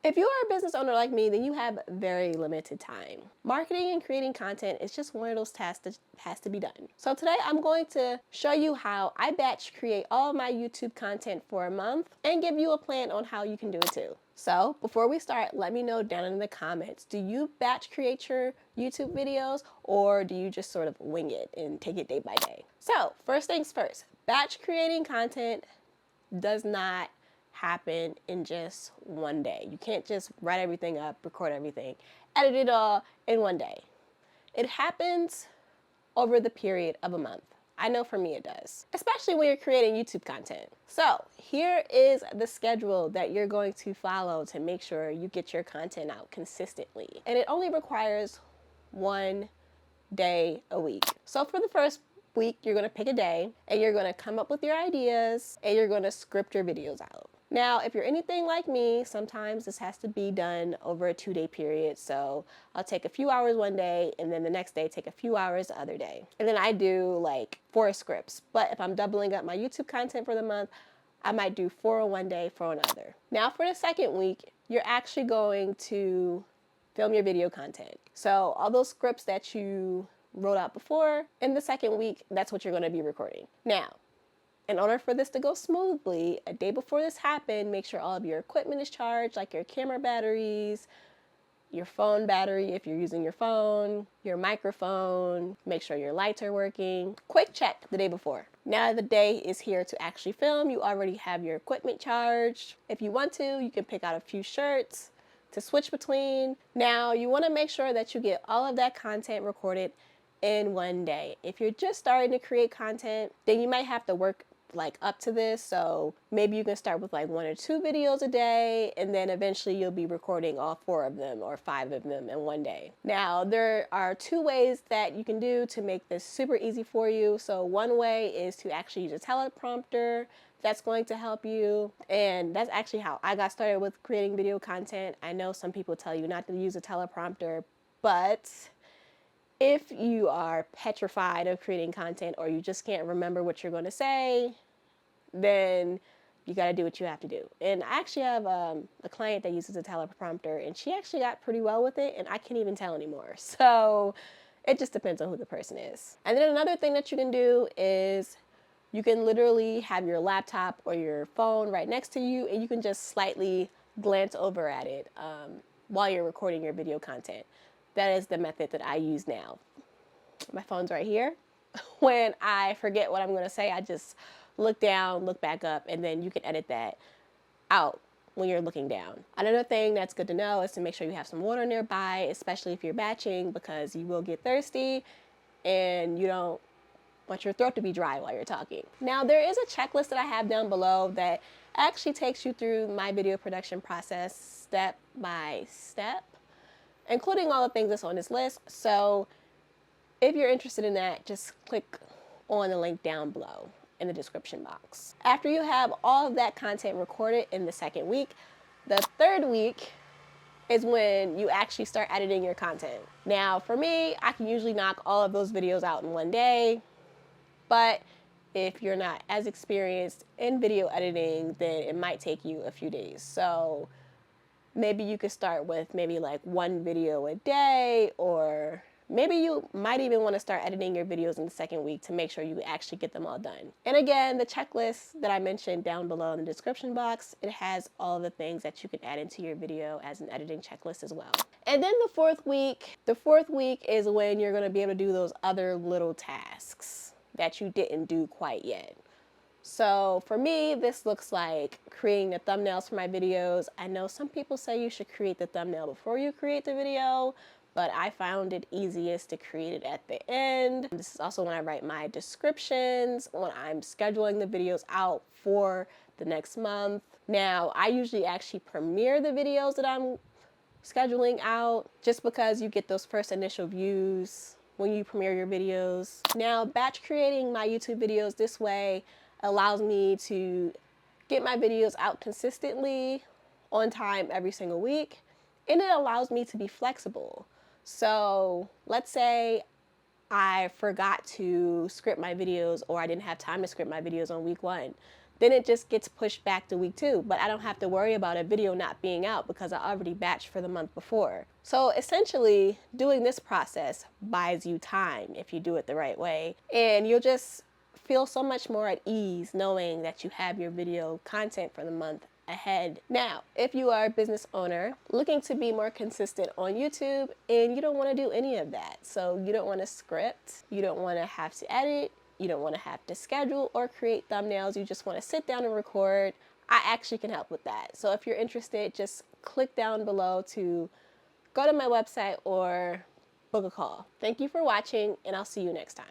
If you are a business owner like me, then you have very limited time. Marketing and creating content is just one of those tasks that has to be done. So today I'm going to show you how I batch create all of my YouTube content for a month and give you a plan on how you can do it too. So before we start, let me know down in the comments, do you batch create your YouTube videos or do you just sort of wing it and take it day by day? So first things first, batch creating content does not happen in just one day. You can't just write everything up, record everything, edit it all in one day. It happens over the period of a month. I know for me it does, especially when you're creating YouTube content. So here is the schedule that you're going to follow to make sure you get your content out consistently. And it only requires one day a week. So for the first week, you're going to pick a day and you're going to come up with your ideas and you're going to script your videos out. Now, if you're anything like me, sometimes this has to be done over a 2-day period. So I'll take a few hours one day and then the next day take a few hours the other day. And then I do like 4 scripts. But if I'm doubling up my YouTube content for the month, I might do 4 on one day, 4 on another. Now for the second week, you're actually going to film your video content. So all those scripts that you wrote out before, in the second week, that's what you're going to be recording. Now, in order for this to go smoothly, a day before this happened, make sure all of your equipment is charged, like your camera batteries, your phone battery if you're using your phone, your microphone, make sure your lights are working. Quick check the day before. Now the day is here to actually film. You already have your equipment charged. If you want to, you can pick out a few shirts to switch between. Now you want to make sure that you get all of that content recorded in one day. If you're just starting to create content, then you might have to work like up to this. So maybe you can start with like 1 or 2 videos a day, and then eventually you'll be recording all 4 of them or 5 of them in one day. Now there are 2 ways that you can do to make this super easy for you. So one way is to actually use a teleprompter. That's going to help you, and that's actually how I got started with creating video content. I know some people tell you not to use a teleprompter, but if you are petrified of creating content or you just can't remember what you're going to say, then you got to do what you have to do. And I actually have a client that uses a teleprompter, and she actually got pretty well with it, and I can't even tell anymore. So it just depends on who the person is. And then another thing that you can do is you can literally have your laptop or your phone right next to you, and you can just slightly glance over at it while you're recording your video content. That is the method that I use now. My phone's right here. When I forget what I'm going to say, I just look down, look back up, and then you can edit that out when you're looking down. Another thing that's good to know is to make sure you have some water nearby, especially if you're batching, because you will get thirsty and you don't want your throat to be dry while you're talking. Now there is a checklist that I have down below that actually takes you through my video production process step by step, including all the things that's on this list. So if you're interested in that, just click on the link down below in the description box. After you have all of that content recorded in the second week, the third week is when you actually start editing your content. Now for me, I can usually knock all of those videos out in one day, but if you're not as experienced in video editing, then it might take you a few days. So maybe you could start with maybe like 1 video a day, or maybe you might even want to start editing your videos in the second week to make sure you actually get them all done. And again, the checklist that I mentioned down below in the description box, it has all the things that you can add into your video as an editing checklist as well. And then the fourth week is when you're going to be able to do those other little tasks that you didn't do quite yet. So for me, this looks like creating the thumbnails for my videos. I know some people say you should create the thumbnail before you create the video, but I found it easiest to create it at the end. This is also when I write my descriptions, when I'm scheduling the videos out for the next month. Now, I usually actually premiere the videos that I'm scheduling out, just because you get those first initial views when you premiere your videos. Now, batch creating my YouTube videos this way allows me to get my videos out consistently on time every single week, and it allows me to be flexible. So let's say I forgot to script my videos, or I didn't have time to script my videos on week 1. then it just gets pushed back to week 2. But I don't have to worry about a video not being out because I already batched for the month before. So essentially, doing this process buys you time if you do it the right way. And you'll just feel so much more at ease knowing that you have your video content for the month ahead. Now, if you are a business owner looking to be more consistent on YouTube and you don't want to do any of that, so you don't want to script, you don't want to have to edit, you don't want to have to schedule or create thumbnails, you just want to sit down and record, I actually can help with that. So if you're interested, just click down below to go to my website or book a call. Thank you for watching, and I'll see you next time.